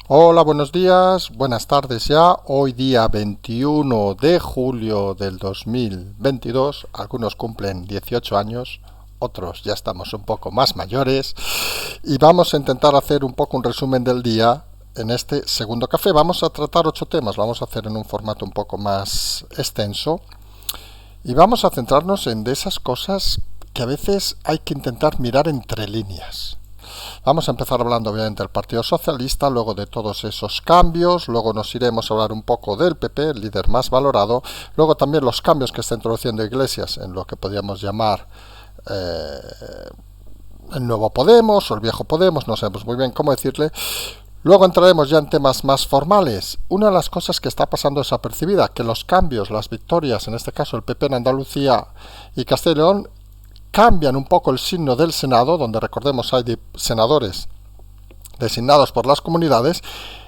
Hola, buenos días, buenas tardes ya. Hoy día 21 de julio del 2022. Algunos cumplen 18 años, otros ya estamos un poco más mayores. Y vamos a intentar hacer un poco un resumen del día en este segundo café. Vamos a tratar 8 temas, lo vamos a hacer en un formato un poco más extenso. Y vamos a centrarnos en de esas cosas que a veces hay que intentar mirar entre líneas. Vamos a empezar hablando obviamente del Partido Socialista, luego de todos esos cambios, luego nos iremos a hablar un poco del PP, el líder más valorado, luego también los cambios que está introduciendo Iglesias en lo que podríamos llamar el nuevo Podemos o el viejo Podemos, no sabemos muy bien cómo decirle. Luego entraremos ya en temas más formales. Una de las cosas que está pasando desapercibida, que los cambios, las victorias, en este caso el PP en Andalucía y Castilla y León, cambian un poco el signo del Senado, donde recordemos hay senadores designados por las comunidades,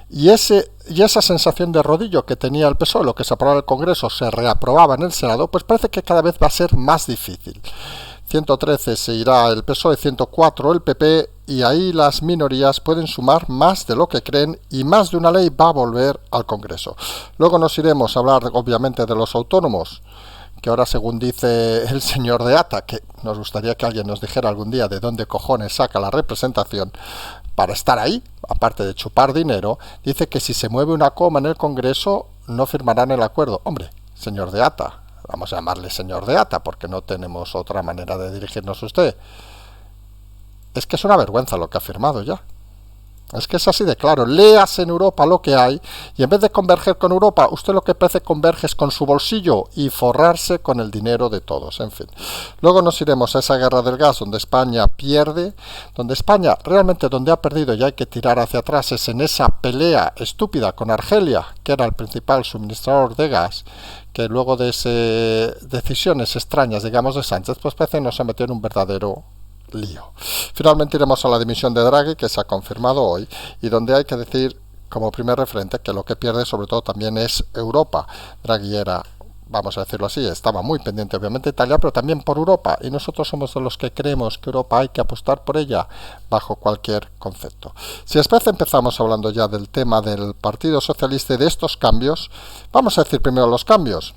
y esa sensación de rodillo que tenía el PSOE, lo que se aprobaba en el Congreso, se reaprobaba en el Senado, pues parece que cada vez va a ser más difícil. 113 se irá el PSOE, 104 el PP, y ahí las minorías pueden sumar más de lo que creen y más de una ley va a volver al Congreso. Luego nos iremos a hablar obviamente de los autónomos, que ahora según dice el señor de ATA, que nos gustaría que alguien nos dijera algún día de dónde cojones saca la representación para estar ahí, aparte de chupar dinero, dice que si se mueve una coma en el Congreso no firmarán el acuerdo. Hombre, señor de ATA, vamos a llamarle señor de ATA porque no tenemos otra manera de dirigirnos a usted. Es que es una vergüenza lo que ha firmado ya. Es que es así de claro. Léase en Europa lo que hay y en vez de converger con Europa, usted lo que parece converge es con su bolsillo y forrarse con el dinero de todos. En fin. Luego nos iremos a esa guerra del gas donde España pierde, donde España realmente donde ha perdido y hay que tirar hacia atrás es en esa pelea estúpida con Argelia, que era el principal suministrador de gas, que luego de decisiones extrañas, digamos, de Sánchez, pues parece que nos ha metido en un verdadero lío. Finalmente iremos a la dimisión de Draghi, que se ha confirmado hoy, y donde hay que decir como primer referente que lo que pierde sobre todo también es Europa. Draghi era, vamos a decirlo así, estaba muy pendiente obviamente de Italia, pero también por Europa, y nosotros somos de los que creemos que Europa hay que apostar por ella bajo cualquier concepto. Si después empezamos hablando ya del tema del Partido Socialista y de estos cambios, vamos a decir primero los cambios.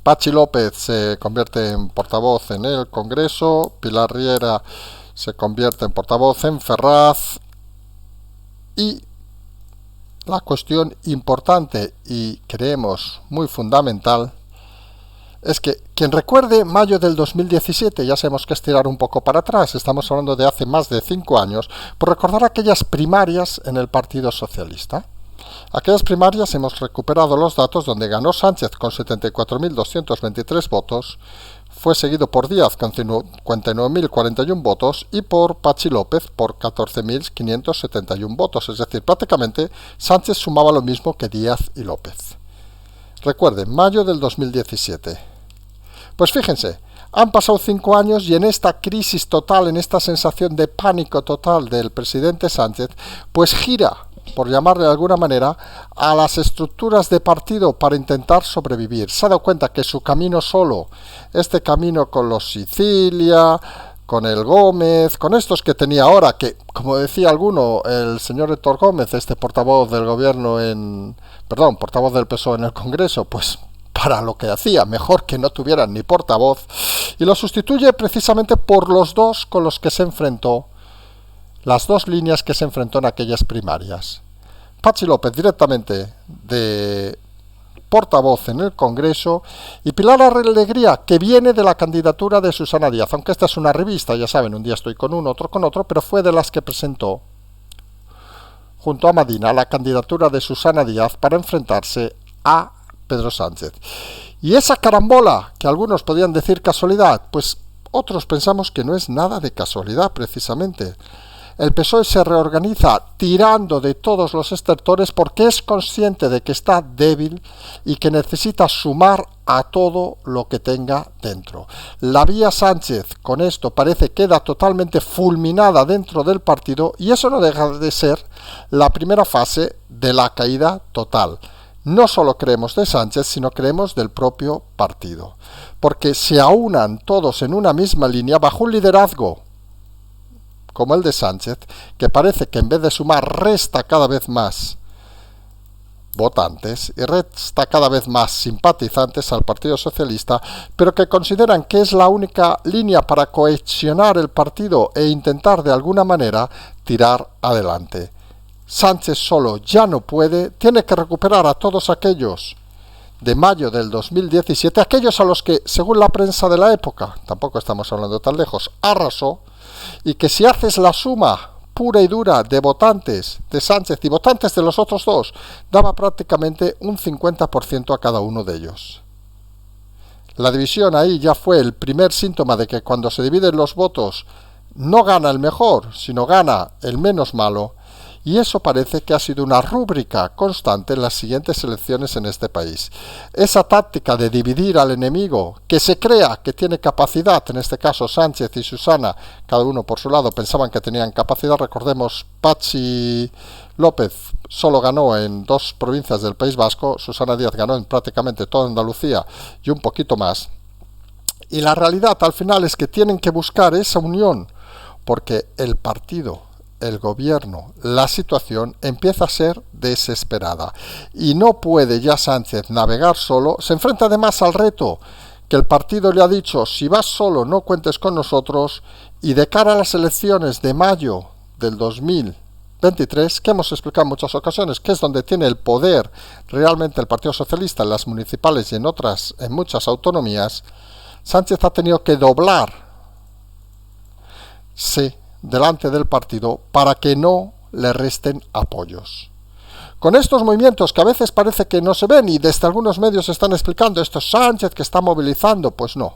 Patxi López se convierte en portavoz en el Congreso, Pilar Riera se convierte en portavoz en Ferraz y la cuestión importante y creemos muy fundamental es que quien recuerde mayo del 2017, ya sabemos que es tirar un poco para atrás, estamos hablando de hace más de 5 años, por recordar aquellas primarias en el Partido Socialista. Aquellas primarias hemos recuperado los datos donde ganó Sánchez con 74.223 votos, fue seguido por Díaz con 59.041 votos y por Patxi López por 14.571 votos. Es decir, prácticamente Sánchez sumaba lo mismo que Díaz y López. Recuerden, mayo del 2017. Pues fíjense, han pasado 5 años y en esta crisis total, en esta sensación de pánico total del presidente Sánchez, pues gira, por llamarle de alguna manera, a las estructuras de partido para intentar sobrevivir. Se ha dado cuenta que su camino solo, este camino con los Sicilia, con el Gómez, con estos que tenía ahora, que, como decía alguno, el señor Héctor Gómez, este portavoz del gobierno portavoz del PSOE en el Congreso, pues para lo que hacía, mejor que no tuvieran ni portavoz, y lo sustituye precisamente por los dos con los que se enfrentó, las dos líneas que se enfrentó en aquellas primarias. Patxi López directamente de portavoz en el Congreso y Pilar Alegría, que viene de la candidatura de Susana Díaz, aunque esta es una revista, ya saben, un día estoy con uno, otro con otro, pero fue de las que presentó junto a Madina la candidatura de Susana Díaz para enfrentarse a Pedro Sánchez. Y esa carambola, que algunos podían decir casualidad, pues otros pensamos que no es nada de casualidad precisamente. El PSOE se reorganiza tirando de todos los estertores porque es consciente de que está débil y que necesita sumar a todo lo que tenga dentro. La vía Sánchez con esto parece queda totalmente fulminada dentro del partido y eso no deja de ser la primera fase de la caída total. No solo creemos de Sánchez, sino creemos del propio partido, porque se aunan todos en una misma línea bajo un liderazgo como el de Sánchez, que parece que en vez de sumar resta cada vez más votantes y resta cada vez más simpatizantes al Partido Socialista, pero que consideran que es la única línea para cohesionar el partido e intentar de alguna manera tirar adelante. Sánchez solo ya no puede, tiene que recuperar a todos aquellos de mayo del 2017, aquellos a los que, según la prensa de la época, tampoco estamos hablando tan lejos, arrasó, y que si haces la suma pura y dura de votantes de Sánchez y votantes de los otros dos, daba prácticamente un 50% a cada uno de ellos. La división ahí ya fue el primer síntoma de que cuando se dividen los votos no gana el mejor, sino gana el menos malo, y eso parece que ha sido una rúbrica constante en las siguientes elecciones en este país. Esa táctica de dividir al enemigo, que se crea que tiene capacidad, en este caso Sánchez y Susana, cada uno por su lado pensaban que tenían capacidad, recordemos, Patxi López solo ganó en 2 provincias del País Vasco, Susana Díaz ganó en prácticamente toda Andalucía y un poquito más, y la realidad al final es que tienen que buscar esa unión, porque el partido, el gobierno, la situación empieza a ser desesperada y no puede ya Sánchez navegar solo. Se enfrenta además al reto que el partido le ha dicho: si vas solo no cuentes con nosotros, y de cara a las elecciones de mayo del 2023, que hemos explicado en muchas ocasiones, que es donde tiene el poder realmente el Partido Socialista en las municipales y en muchas autonomías, Sánchez ha tenido que doblar delante del partido para que no le resten apoyos. Con estos movimientos que a veces parece que no se ven y desde algunos medios están explicando esto es Sánchez que está movilizando, pues no.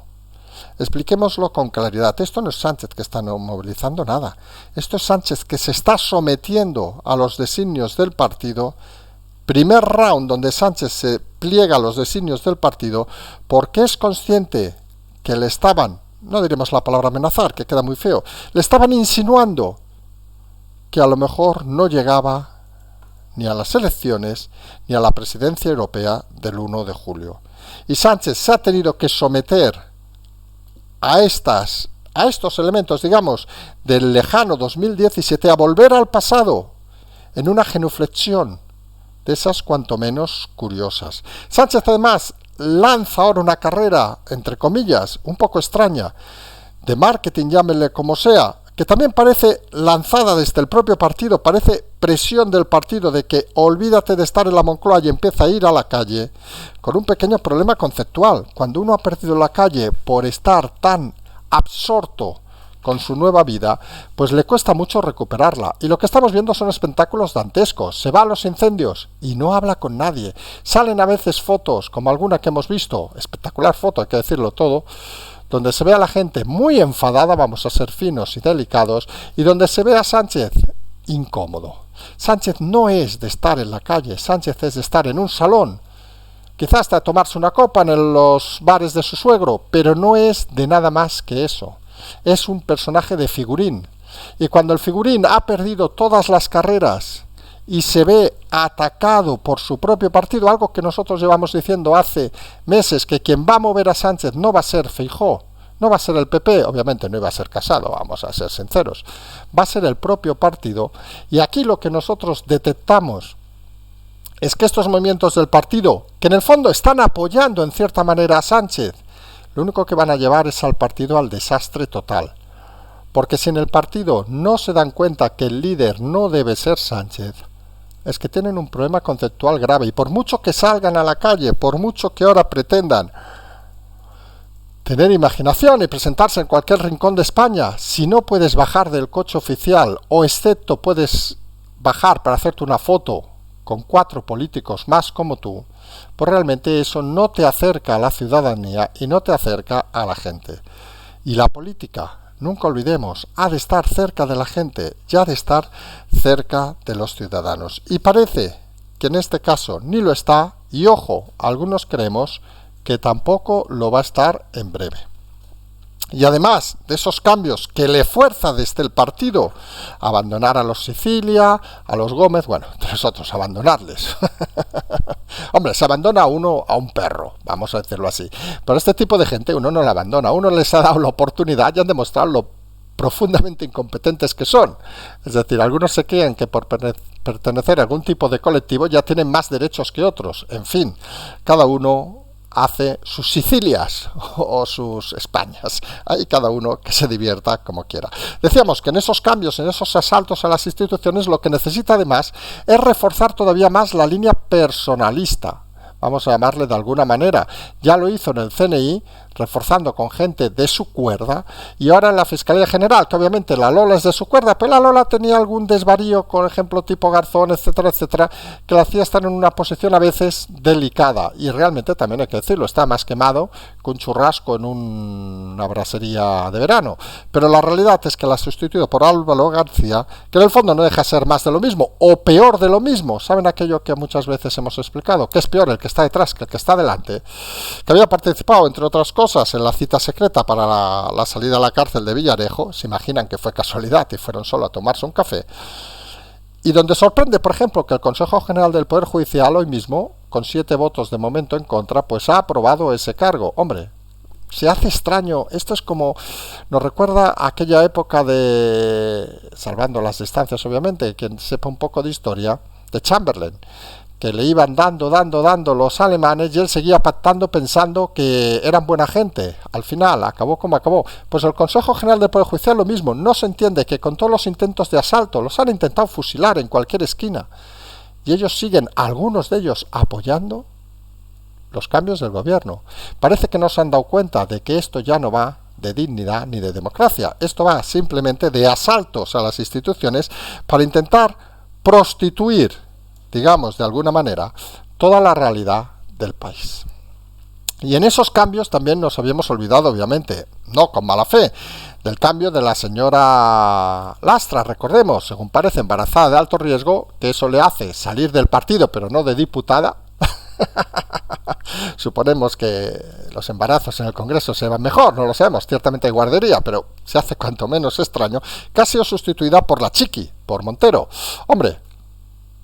Expliquémoslo con claridad. Esto no es Sánchez que está movilizando nada. Esto es Sánchez que se está sometiendo a los designios del partido. Primer round donde Sánchez se pliega a los designios del partido porque es consciente que le estaban, no diremos la palabra amenazar, que queda muy feo, le estaban insinuando que a lo mejor no llegaba ni a las elecciones ni a la presidencia europea del 1 de julio. Y Sánchez se ha tenido que someter a estos elementos, digamos, del lejano 2017, a volver al pasado en una genuflexión de esas cuanto menos curiosas. Sánchez además lanza ahora una carrera, entre comillas, un poco extraña, de marketing, llámenle como sea, que también parece lanzada desde el propio partido, parece presión del partido de que olvídate de estar en la Moncloa y empieza a ir a la calle, con un pequeño problema conceptual. Cuando uno ha perdido la calle por estar tan absorto con su nueva vida, pues le cuesta mucho recuperarla. Y lo que estamos viendo son espectáculos dantescos. Se va a los incendios y no habla con nadie. Salen a veces fotos, como alguna que hemos visto, espectacular foto, hay que decirlo todo, donde se ve a la gente muy enfadada, vamos a ser finos y delicados, y donde se ve a Sánchez incómodo. Sánchez no es de estar en la calle, Sánchez es de estar en un salón, quizás hasta tomarse una copa en los bares de su suegro, pero no es de nada más que eso. Es un personaje de figurín, y cuando el figurín ha perdido todas las carreras y se ve atacado por su propio partido, algo que nosotros llevamos diciendo hace meses, que quien va a mover a Sánchez no va a ser Feijóo, no va a ser el PP, obviamente no iba a ser Casado, vamos a ser sinceros, va a ser el propio partido. Y aquí lo que nosotros detectamos es que estos movimientos del partido, que en el fondo están apoyando en cierta manera a Sánchez, lo único que van a llevar es al partido al desastre total. Porque si en el partido no se dan cuenta que el líder no debe ser Sánchez, es que tienen un problema conceptual grave. Y por mucho que salgan a la calle, por mucho que ahora pretendan tener imaginación y presentarse en cualquier rincón de España, si no puedes bajar del coche oficial, o excepto puedes bajar para hacerte una foto con 4 políticos más como tú, pues realmente eso no te acerca a la ciudadanía y no te acerca a la gente. Y la política, nunca olvidemos, ha de estar cerca de la gente, ya de estar cerca de los ciudadanos. Y parece que en este caso ni lo está, y ojo, algunos creemos que tampoco lo va a estar en breve. Y además de esos cambios que le fuerza desde el partido a abandonar a los Sicilia, a los Gómez, bueno, nosotros abandonarles. Hombre, se abandona uno a un perro, vamos a decirlo así. Pero este tipo de gente uno no la abandona, uno les ha dado la oportunidad y han demostrado lo profundamente incompetentes que son. Es decir, algunos se creen que por pertenecer a algún tipo de colectivo ya tienen más derechos que otros. En fin, cada uno hace sus Sicilias o sus Españas. Ahí cada uno que se divierta como quiera. Decíamos que en esos cambios, en esos asaltos a las instituciones, lo que necesita además es reforzar todavía más la línea personalista. Vamos a llamarle de alguna manera. Ya lo hizo en el CNI, reforzando con gente de su cuerda, y ahora en la Fiscalía General, que obviamente la Lola es de su cuerda, pero la Lola tenía algún desvarío, por ejemplo, tipo Garzón, etcétera, etcétera, que la hacía estar en una posición a veces delicada, y realmente también hay que decirlo, está más quemado que un churrasco en una brasería de verano, pero la realidad es que la ha sustituido por Álvaro García, que en el fondo no deja ser más de lo mismo, o peor de lo mismo. ¿Saben aquello que muchas veces hemos explicado? Que es peor el que está detrás que el que está delante, que había participado, entre otras cosas, en la cita secreta para la salida a la cárcel de Villarejo. Se imaginan que fue casualidad y fueron solo a tomarse un café, y donde sorprende, por ejemplo, que el Consejo General del Poder Judicial hoy mismo, con 7 votos de momento en contra, pues ha aprobado ese cargo. Hombre, se hace extraño. Esto es como, nos recuerda a aquella época de, salvando las distancias obviamente, quien sepa un poco de historia, de Chamberlain, que le iban dando los alemanes y él seguía pactando pensando que eran buena gente. Al final acabó como acabó. Pues el Consejo General del Poder Judicial lo mismo. No se entiende que con todos los intentos de asalto los han intentado fusilar en cualquier esquina, y ellos siguen, algunos de ellos, apoyando los cambios del gobierno. Parece que no se han dado cuenta de que esto ya no va de dignidad ni de democracia. Esto va simplemente de asaltos a las instituciones para intentar prostituir, digamos, de alguna manera, toda la realidad del país. Y en esos cambios también nos habíamos olvidado, obviamente, no con mala fe, del cambio de la señora Lastra. Recordemos, según parece, embarazada de alto riesgo, que eso le hace salir del partido, pero no de diputada. Suponemos que los embarazos en el Congreso se van mejor, no lo sabemos, ciertamente hay guardería, pero se hace cuanto menos extraño, que ha sido sustituida por la Chiqui, por Montero. Hombre,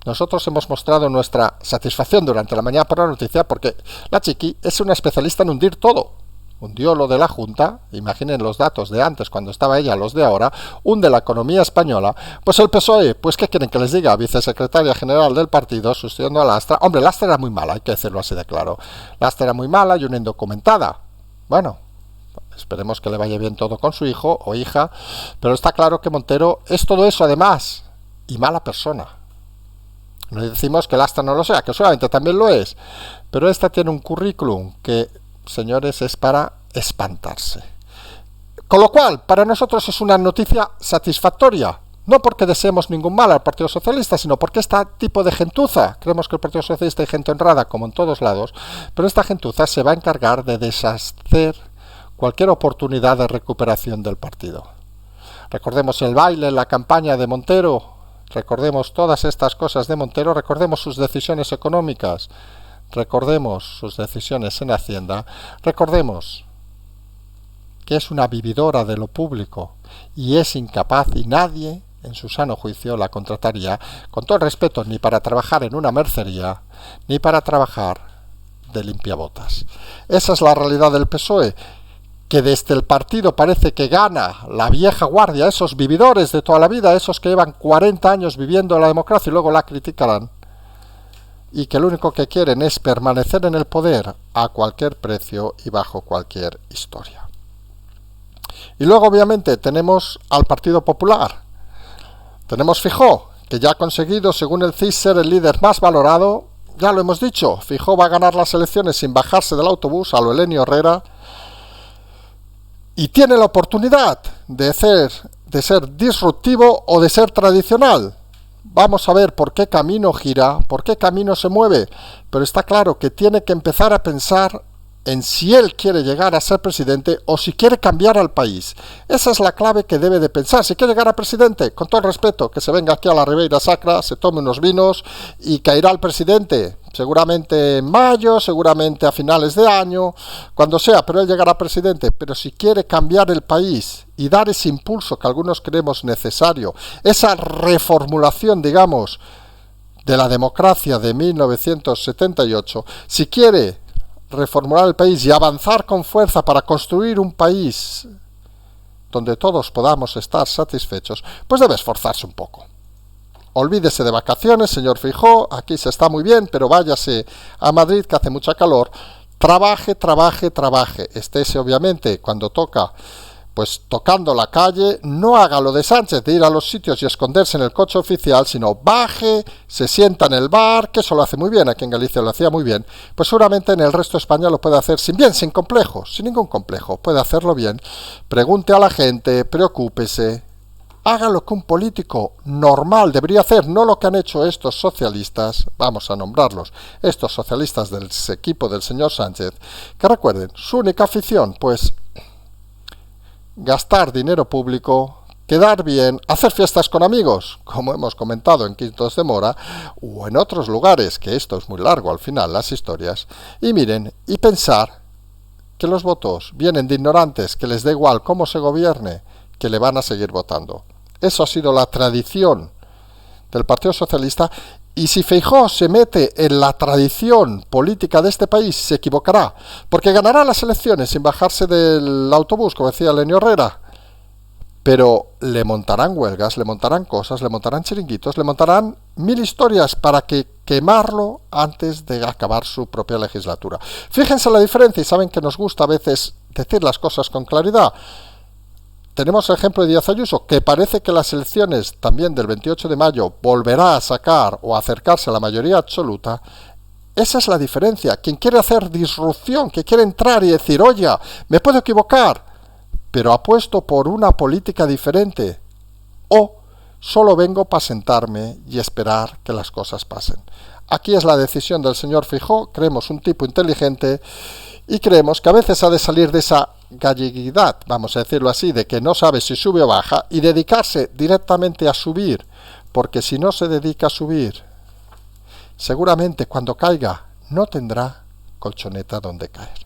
nosotros hemos mostrado nuestra satisfacción durante la mañana por la noticia, porque la Chiqui es una especialista en hundir todo. Hundió lo de la Junta, imaginen los datos de antes cuando estaba ella, los de ahora, hunde la economía española. Pues el PSOE, pues ¿qué quieren que les diga? Vicesecretaria general del partido, sustituyendo a Lastra. Hombre, Lastra era muy mala, hay que decirlo así de claro. Lastra era muy mala y una indocumentada. Bueno, esperemos que le vaya bien todo con su hijo o hija, pero está claro que Montero es todo eso además, y mala persona. No decimos que Lastra no lo sea, que solamente también lo es, pero esta tiene un currículum que, señores, es para espantarse. Con lo cual, para nosotros es una noticia satisfactoria, no porque deseemos ningún mal al Partido Socialista, sino porque este tipo de gentuza, creemos que el Partido Socialista hay gente honrada, como en todos lados, pero esta gentuza se va a encargar de deshacer cualquier oportunidad de recuperación del partido. Recordemos el baile en la campaña de Montero, recordemos todas estas cosas de Montero, recordemos sus decisiones económicas, recordemos sus decisiones en Hacienda, recordemos que es una vividora de lo público y es incapaz, y nadie en su sano juicio la contrataría, con todo el respeto, ni para trabajar en una mercería, ni para trabajar de limpiabotas. Esa es la realidad del PSOE, que desde el partido parece que gana la vieja guardia, esos vividores de toda la vida, esos que llevan 40 años viviendo la democracia y luego la criticarán, y que lo único que quieren es permanecer en el poder a cualquier precio y bajo cualquier historia. Y luego obviamente tenemos al Partido Popular, tenemos Feijóo, que ya ha conseguido, según el CIS, ser el líder más valorado. Ya lo hemos dicho, Feijóo va a ganar las elecciones sin bajarse del autobús a lo Elenio Herrera, y tiene la oportunidad de ser disruptivo o de ser tradicional. Vamos a ver por qué camino gira, por qué camino se mueve, pero está claro que tiene que empezar a pensar en si él quiere llegar a ser presidente o si quiere cambiar al país. Esa es la clave que debe de pensar. Si quiere llegar a presidente, con todo el respeto, que se venga aquí a la Ribeira Sacra, se tome unos vinos y caerá el presidente. Seguramente en mayo, seguramente a finales de año, cuando sea, pero él llegará presidente. Pero si quiere cambiar el país y dar ese impulso que algunos creemos necesario, esa reformulación, digamos, de la democracia de 1978, si quiere reformular el país y avanzar con fuerza para construir un país donde todos podamos estar satisfechos, pues debe esforzarse un poco. Olvídese de vacaciones, señor Feijóo, aquí se está muy bien, pero váyase a Madrid, que hace mucha calor. Trabaje, trabaje, trabaje. Estése, obviamente, cuando toca, pues tocando la calle. No haga lo de Sánchez, de ir a los sitios y esconderse en el coche oficial, sino baje, se sienta en el bar, que eso lo hace muy bien, aquí en Galicia lo hacía muy bien. Pues seguramente en el resto de España lo puede hacer sin complejo, sin ningún complejo. Puede hacerlo bien. Pregunte a la gente, preocúpese. Haga lo que un político normal debería hacer, no lo que han hecho estos socialistas, vamos a nombrarlos, estos socialistas del equipo del señor Sánchez, que recuerden, su única afición, pues, gastar dinero público, quedar bien, hacer fiestas con amigos, como hemos comentado en Quintos de Mora, o en otros lugares, que esto es muy largo al final, las historias, y miren, y pensar que los votos vienen de ignorantes, que les da igual cómo se gobierne, que le van a seguir votando. Eso ha sido la tradición del Partido Socialista, y si Feijóo se mete en la tradición política de este país, se equivocará, porque ganará las elecciones sin bajarse del autobús, como decía Lenio Herrera, pero le montarán huelgas, le montarán cosas, le montarán chiringuitos, le montarán mil historias para quemarlo antes de acabar su propia legislatura. Fíjense la diferencia, y saben que nos gusta a veces decir las cosas con claridad. Tenemos el ejemplo de Díaz Ayuso, que parece que las elecciones también del 28 de mayo volverá a sacar o a acercarse a la mayoría absoluta. Esa es la diferencia. Quien quiere hacer disrupción, que quiere entrar y decir, oye, me puedo equivocar, pero apuesto por una política diferente, o solo vengo para sentarme y esperar que las cosas pasen. Aquí es la decisión del señor Feijóo, creemos un tipo inteligente, y creemos que a veces ha de salir de esa galleguidad, vamos a decirlo así, de que no sabe si sube o baja, y dedicarse directamente a subir, porque si no se dedica a subir, seguramente cuando caiga no tendrá colchoneta donde caer.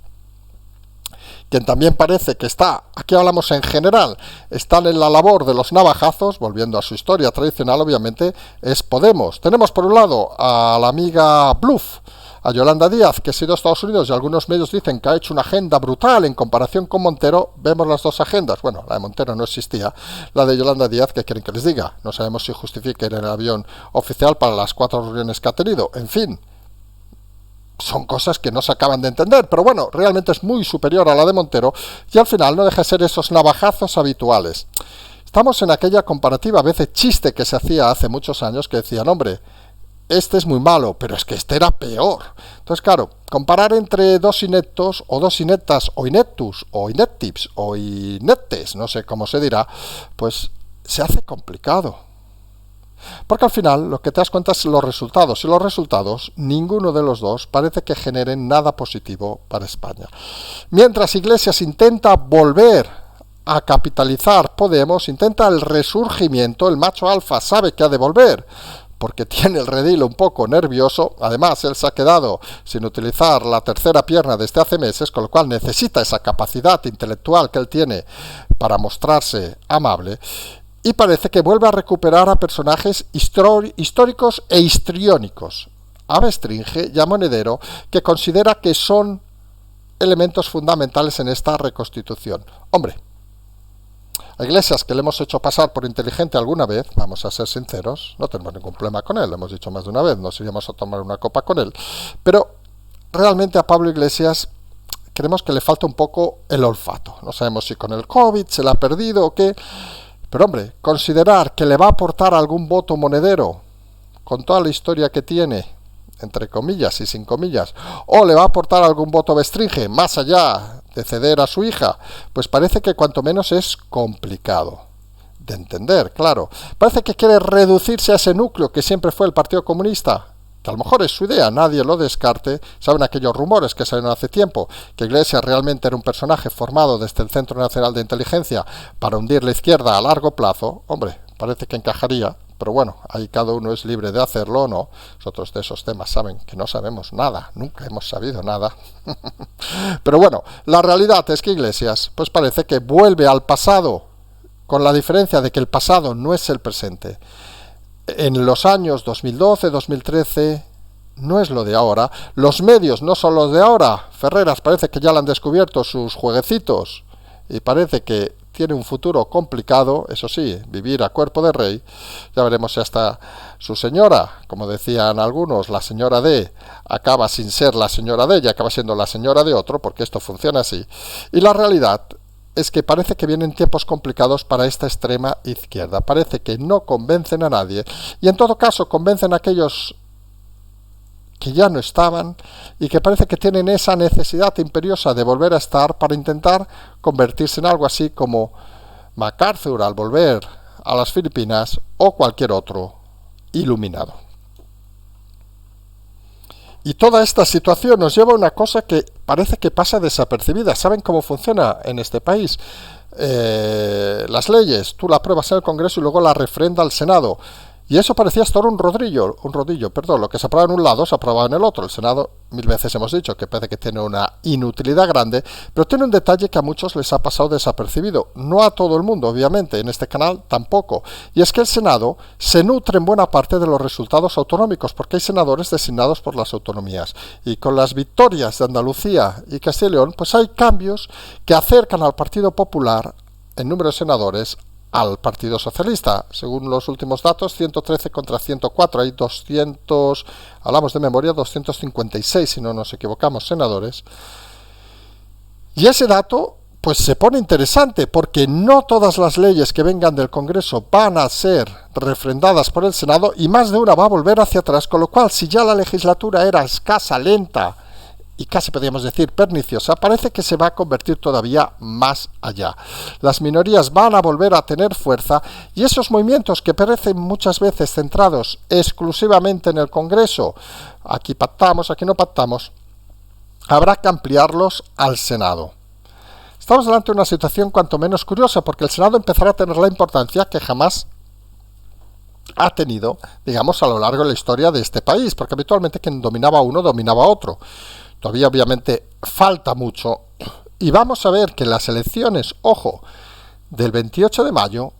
Quien también parece que está, aquí hablamos en general, están en la labor de los navajazos, volviendo a su historia tradicional obviamente, es Podemos. Tenemos por un lado a la amiga Bluff, a Yolanda Díaz, que se ha ido a Estados Unidos y algunos medios dicen que ha hecho una agenda brutal en comparación con Montero. Vemos las dos agendas. Bueno, la de Montero no existía. La de Yolanda Díaz, ¿qué quieren que les diga? No sabemos si justifica ir en el avión oficial para las 4 reuniones que ha tenido. En fin, son cosas que no se acaban de entender, pero bueno, realmente es muy superior a la de Montero y al final no deja de ser esos navajazos habituales. Estamos en aquella comparativa, a veces chiste que se hacía hace muchos años, que decían, hombre, este es muy malo, pero es que este era peor. Entonces, claro, comparar entre dos ineptos, o dos ineptas, o ineptus, o ineptips, o ineptes, no sé cómo se dirá, pues se hace complicado. Porque al final lo que te das cuenta es los resultados, y los resultados, ninguno de los dos parece que generen nada positivo para España. Mientras Iglesias intenta volver a capitalizar Podemos, intenta el resurgimiento, el macho alfa sabe que ha de volver, porque tiene el redil un poco nervioso. Además, él se ha quedado sin utilizar la tercera pierna desde hace meses, con lo cual necesita esa capacidad intelectual que él tiene para mostrarse amable, y parece que vuelve a recuperar a personajes históricos e histriónicos, a Bestringe y a Monedero, que considera que son elementos fundamentales en esta reconstitución. Hombre, a Iglesias, que le hemos hecho pasar por inteligente alguna vez, vamos a ser sinceros, no tenemos ningún problema con él, lo hemos dicho más de una vez, nos iríamos a tomar una copa con él, pero realmente a Pablo Iglesias creemos que le falta un poco el olfato. No sabemos si con el COVID se la ha perdido o qué, pero hombre, considerar que le va a aportar algún voto Monedero, con toda la historia que tiene, entre comillas y sin comillas, o le va a aportar algún voto Bestringe, más allá de ceder a su hija, pues parece que cuanto menos es complicado de entender, claro. Parece que quiere reducirse a ese núcleo que siempre fue el Partido Comunista, que a lo mejor es su idea, nadie lo descarte. Saben aquellos rumores que salieron hace tiempo, que Iglesias realmente era un personaje formado desde el Centro Nacional de Inteligencia para hundir la izquierda a largo plazo. Hombre, parece que encajaría, pero bueno, ahí cada uno es libre de hacerlo o no. Nosotros de esos temas saben que no sabemos nada, nunca hemos sabido nada. Pero bueno, la realidad es que Iglesias, pues parece que vuelve al pasado, con la diferencia de que el pasado no es el presente. En los años 2012, 2013, no es lo de ahora. Los medios no son los de ahora. Ferreras parece que ya le han descubierto sus jueguecitos y parece que tiene un futuro complicado, eso sí, vivir a cuerpo de rey. Ya veremos si hasta su señora, como decían algunos, la señora D, acaba sin ser la señora D y acaba siendo la señora de otro, porque esto funciona así. Y la realidad es que parece que vienen tiempos complicados para esta extrema izquierda. Parece que no convencen a nadie y en todo caso convencen a aquellos que ya no estaban y que parece que tienen esa necesidad imperiosa de volver a estar para intentar convertirse en algo así como MacArthur al volver a las Filipinas o cualquier otro iluminado. Y toda esta situación nos lleva a una cosa que parece que pasa desapercibida. ¿Saben cómo funciona en este país? Las leyes, tú la apruebas en el Congreso y luego la refrenda el Senado. Y eso parecía hasta ahora un rodillo, lo que se aprobaba en un lado se aprobaba en el otro. El Senado, mil veces hemos dicho que parece que tiene una inutilidad grande, pero tiene un detalle que a muchos les ha pasado desapercibido. No a todo el mundo, obviamente, en este canal tampoco. Y es que el Senado se nutre en buena parte de los resultados autonómicos, porque hay senadores designados por las autonomías. Y con las victorias de Andalucía y Castilla y León, pues hay cambios que acercan al Partido Popular en número de senadores al Partido Socialista. Según los últimos datos, 113 contra 104. Hay 200, hablamos de memoria, 256, si no nos equivocamos, senadores. Y ese dato, pues se pone interesante, porque no todas las leyes que vengan del Congreso van a ser refrendadas por el Senado, y más de una va a volver hacia atrás, con lo cual, si ya la legislatura era escasa, lenta, y casi podríamos decir perniciosa, parece que se va a convertir todavía más allá. Las minorías van a volver a tener fuerza y esos movimientos que parecen muchas veces centrados exclusivamente en el Congreso, aquí pactamos, aquí no pactamos, habrá que ampliarlos al Senado. Estamos delante de una situación cuanto menos curiosa, porque el Senado empezará a tener la importancia que jamás ha tenido, digamos, a lo largo de la historia de este país, porque habitualmente quien dominaba uno dominaba otro. Todavía obviamente falta mucho y vamos a ver que en las elecciones, ojo, del 28 de mayo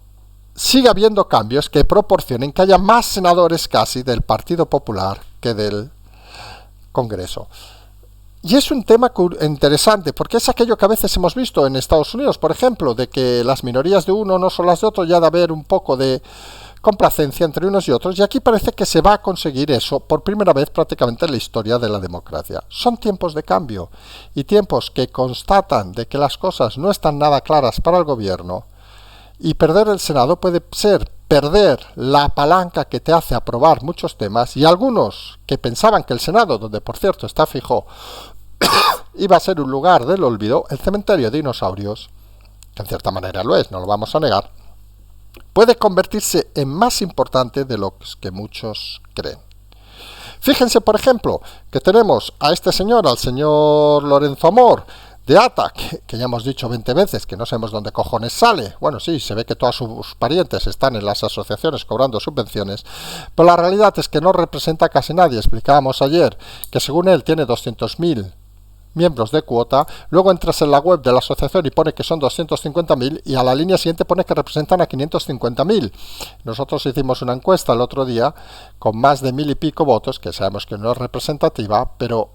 sigue habiendo cambios que proporcionen que haya más senadores casi del Partido Popular que del Congreso. Y es un tema interesante porque es aquello que a veces hemos visto en Estados Unidos, por ejemplo, de que las minorías de uno no son las de otro, ya de haber un poco de complacencia entre unos y otros, y aquí parece que se va a conseguir eso por primera vez prácticamente en la historia de la democracia. Son tiempos de cambio y tiempos que constatan de que las cosas no están nada claras para el gobierno, y perder el Senado puede ser perder la palanca que te hace aprobar muchos temas, y algunos que pensaban que el Senado, donde por cierto está Feijóo, iba a ser un lugar del olvido, el cementerio de dinosaurios, que en cierta manera lo es, no lo vamos a negar, puede convertirse en más importante de lo que muchos creen. Fíjense, por ejemplo, que tenemos a este señor, al señor Lorenzo Amor, de ATA, que ya hemos dicho 20 veces que no sabemos dónde cojones sale. Bueno, sí, se ve que todos sus parientes están en las asociaciones cobrando subvenciones, pero la realidad es que no representa a casi nadie. Explicábamos ayer que según él tiene 200.000 miembros de cuota, luego entras en la web de la asociación y pone que son 250.000 y a la línea siguiente pone que representan a 550.000. Nosotros hicimos una encuesta el otro día con más de 1.000 y pico votos, que sabemos que no es representativa, pero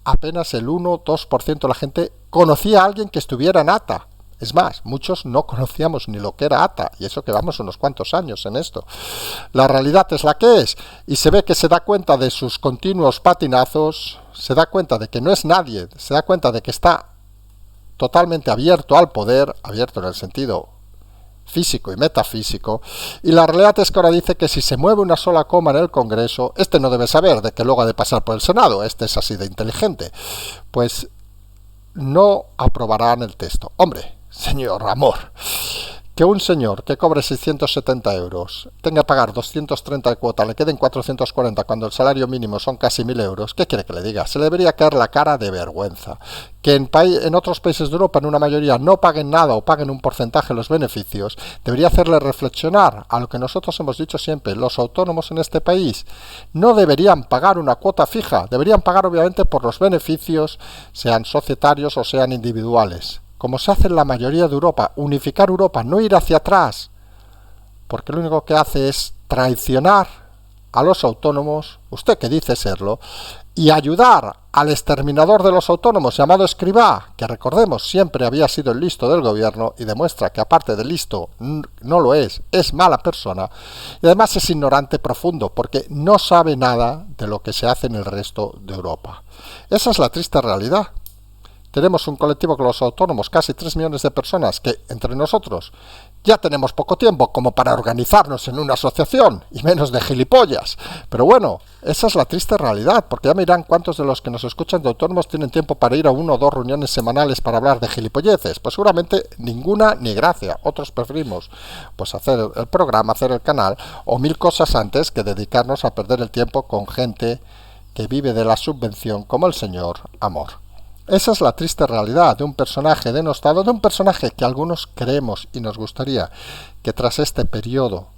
apenas el 1-2% de la gente conocía a alguien que estuviera en ATA. Es más, muchos no conocíamos ni lo que era ATA, y eso que vamos unos cuantos años en esto. La realidad es la que es, y se ve que se da cuenta de sus continuos patinazos, se da cuenta de que no es nadie, se da cuenta de que está totalmente abierto al poder, abierto en el sentido físico y metafísico, y la realidad es que ahora dice que si se mueve una sola coma en el Congreso, este no debe saber de que luego ha de pasar por el Senado, este es así de inteligente, pues no aprobarán el texto. Hombre, señor Amor, que un señor que cobre 670 euros tenga que pagar 230 de cuota, le queden 440 cuando el salario mínimo son casi 1.000 euros, ¿qué quiere que le diga? Se le debería caer la cara de vergüenza. Que en otros países de Europa, en una mayoría, no paguen nada o paguen un porcentaje de los beneficios, debería hacerle reflexionar a lo que nosotros hemos dicho siempre. Los autónomos en este país no deberían pagar una cuota fija, deberían pagar obviamente por los beneficios, sean societarios o sean individuales, como se hace en la mayoría de Europa. Unificar Europa, no ir hacia atrás, porque lo único que hace es traicionar a los autónomos, usted que dice serlo, y ayudar al exterminador de los autónomos llamado Escrivá, que recordemos siempre había sido el listo del gobierno y demuestra que aparte de listo no lo es mala persona, y además es ignorante profundo porque no sabe nada de lo que se hace en el resto de Europa. Esa es la triste realidad. Tenemos un colectivo con los autónomos, casi 3 millones de personas, que entre nosotros ya tenemos poco tiempo como para organizarnos en una asociación, y menos de gilipollas. Pero bueno, esa es la triste realidad, porque ya mirán cuántos de los que nos escuchan de autónomos tienen tiempo para ir a 1 o 2 reuniones semanales para hablar de gilipolleces. Pues seguramente ninguna ni gracia. Otros preferimos pues hacer el programa, hacer el canal, o 1000 cosas antes que dedicarnos a perder el tiempo con gente que vive de la subvención como el señor Amor. Esa es la triste realidad de un personaje denostado, de un personaje que algunos creemos y nos gustaría que tras este periodo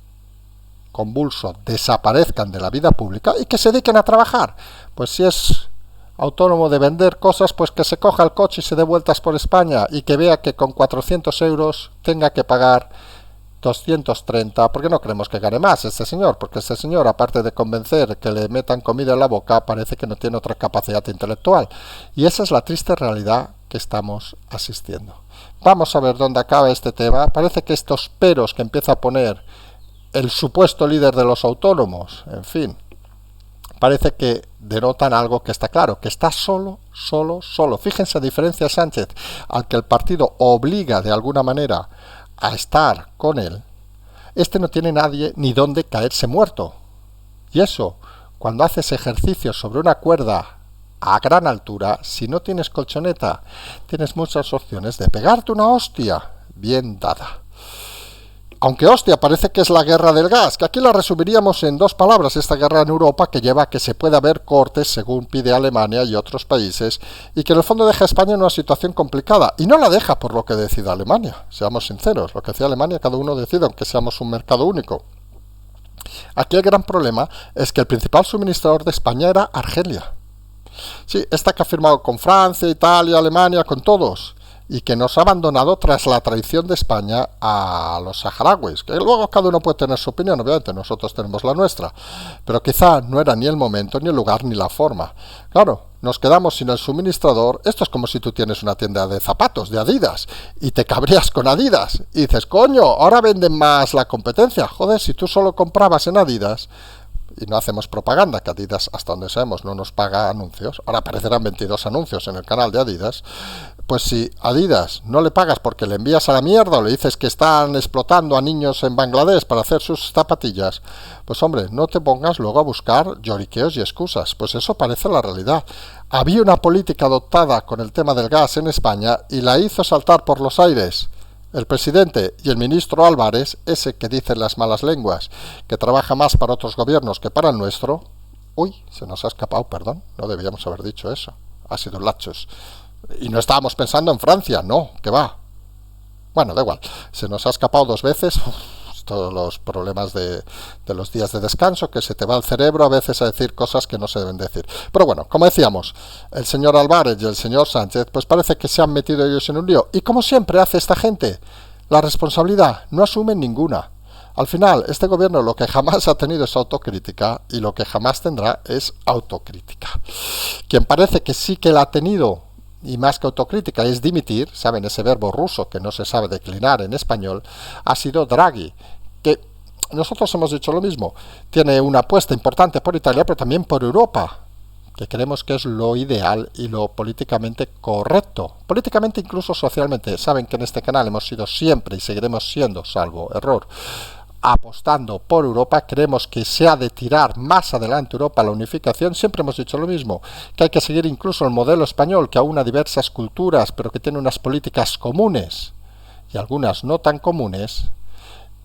convulso desaparezcan de la vida pública y que se dediquen a trabajar. Pues si es autónomo de vender cosas, pues que se coja el coche y se dé vueltas por España y que vea que con 400 euros tenga que pagar 230, porque no creemos que gane más este señor, porque este señor, aparte de convencer que le metan comida en la boca, parece que no tiene otra capacidad intelectual. Y esa es la triste realidad que estamos asistiendo. Vamos a ver dónde acaba este tema. Parece que estos peros que empieza a poner el supuesto líder de los autónomos, en fin, parece que denotan algo que está claro, que está solo. Fíjense a diferencia de Sánchez, al que el partido obliga de alguna manera a estar con él, este no tiene nadie ni dónde caerse muerto. Y eso, cuando haces ejercicio sobre una cuerda a gran altura, si no tienes colchoneta, tienes muchas opciones de pegarte una hostia bien dada. Aunque hostia, parece que es la guerra del gas, que aquí la resumiríamos en 2 palabras, esta guerra en Europa que lleva a que se pueda haber cortes según pide Alemania y otros países, y que en el fondo deja a España en una situación complicada, y no la deja por lo que decida Alemania, seamos sinceros, lo que decía Alemania cada uno decide, aunque seamos un mercado único. Aquí el gran problema es que el principal suministrador de España era Argelia. Sí, esta que ha firmado con Francia, Italia, Alemania, con todos, y que nos ha abandonado tras la traición de España a los saharauis, que luego cada uno puede tener su opinión, obviamente nosotros tenemos la nuestra, pero quizá no era ni el momento, ni el lugar, ni la forma. Claro, nos quedamos sin el suministrador. Esto es como si tú tienes una tienda de zapatos, de Adidas, y te cabreas con Adidas, y dices, coño, ahora venden más la competencia. Joder, si tú solo comprabas en Adidas, y no hacemos propaganda, que Adidas, hasta donde sabemos, no nos paga anuncios, ahora aparecerán 22 anuncios en el canal de Adidas, pues si Adidas no le pagas porque le envías a la mierda o le dices que están explotando a niños en Bangladesh para hacer sus zapatillas, pues hombre, no te pongas luego a buscar lloriqueos y excusas, pues eso parece la realidad. Había una política adoptada con el tema del gas en España y la hizo saltar por los aires el presidente y el ministro Álvarez, ese que dicen las malas lenguas, que trabaja más para otros gobiernos que para el nuestro. Uy, se nos ha escapado, perdón, no debíamos haber dicho eso, ha sido un lapsus. Y no estábamos pensando en Francia, no, que va. Bueno, da igual, se nos ha escapado 2 veces, todos los problemas de los días de descanso, que se te va el cerebro a veces a decir cosas que no se deben decir. Pero bueno, como decíamos, el señor Álvarez y el señor Sánchez, pues parece que se han metido ellos en un lío. Y como siempre hace esta gente, la responsabilidad no asumen ninguna. Al final, este gobierno lo que jamás ha tenido es autocrítica y lo que jamás tendrá es autocrítica. Quien parece que sí que la ha tenido, y más que autocrítica, es dimitir, saben, ese verbo ruso que no se sabe declinar en español, ha sido Draghi, que nosotros hemos dicho lo mismo, tiene una apuesta importante por Italia, pero también por Europa, que creemos que es lo ideal y lo políticamente correcto, políticamente incluso socialmente. Saben que en este canal hemos sido siempre y seguiremos siendo, salvo error, apostando por Europa. Creemos que se ha de tirar más adelante Europa a la unificación. Siempre hemos dicho lo mismo, que hay que seguir incluso el modelo español, que aúna diversas culturas, pero que tiene unas políticas comunes y algunas no tan comunes,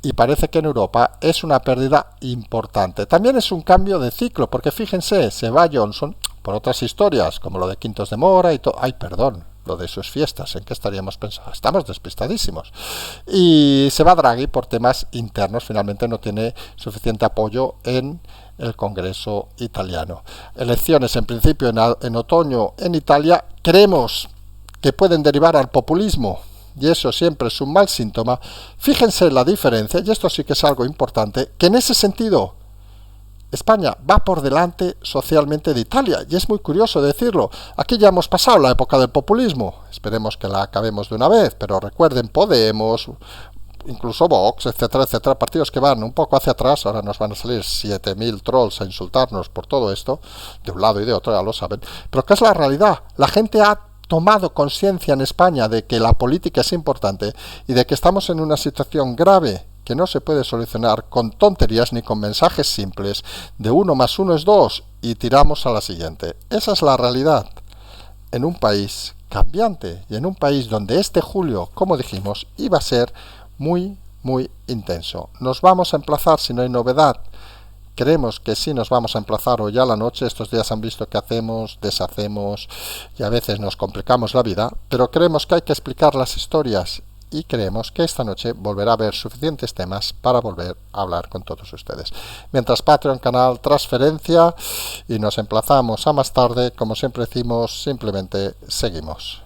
y parece que en Europa es una pérdida importante. También es un cambio de ciclo, porque fíjense, se va Johnson por otras historias, como lo de Quintos de Mora y todo. Ay, perdón, lo de sus fiestas, ¿en qué estaríamos pensando? Estamos despistadísimos. Y se va Draghi por temas internos, finalmente no tiene suficiente apoyo en el Congreso italiano. Elecciones en principio en otoño en Italia, creemos que pueden derivar al populismo, y eso siempre es un mal síntoma. Fíjense la diferencia, y esto sí que es algo importante, que en ese sentido España va por delante socialmente de Italia, y es muy curioso decirlo. Aquí ya hemos pasado la época del populismo, esperemos que la acabemos de una vez, pero recuerden Podemos, incluso Vox, etcétera, etcétera, partidos que van un poco hacia atrás. Ahora nos van a salir 7000 trolls a insultarnos por todo esto, de un lado y de otro, ya lo saben, pero ¿qué es la realidad? La gente ha tomado conciencia en España de que la política es importante y de que estamos en una situación grave que no se puede solucionar con tonterías ni con mensajes simples de 1 más 1 es 2 y tiramos a la siguiente. Esa es la realidad en un país cambiante y en un país donde este julio, como dijimos, iba a ser muy, muy intenso. Nos vamos a emplazar, si no hay novedad, creemos que sí nos vamos a emplazar hoy a la noche. Estos días han visto que hacemos, deshacemos y a veces nos complicamos la vida, pero creemos que hay que explicar las historias y creemos que esta noche volverá a haber suficientes temas para volver a hablar con todos ustedes. Mientras Patreon, canal, transferencia y nos emplazamos a más tarde, como siempre decimos, simplemente seguimos.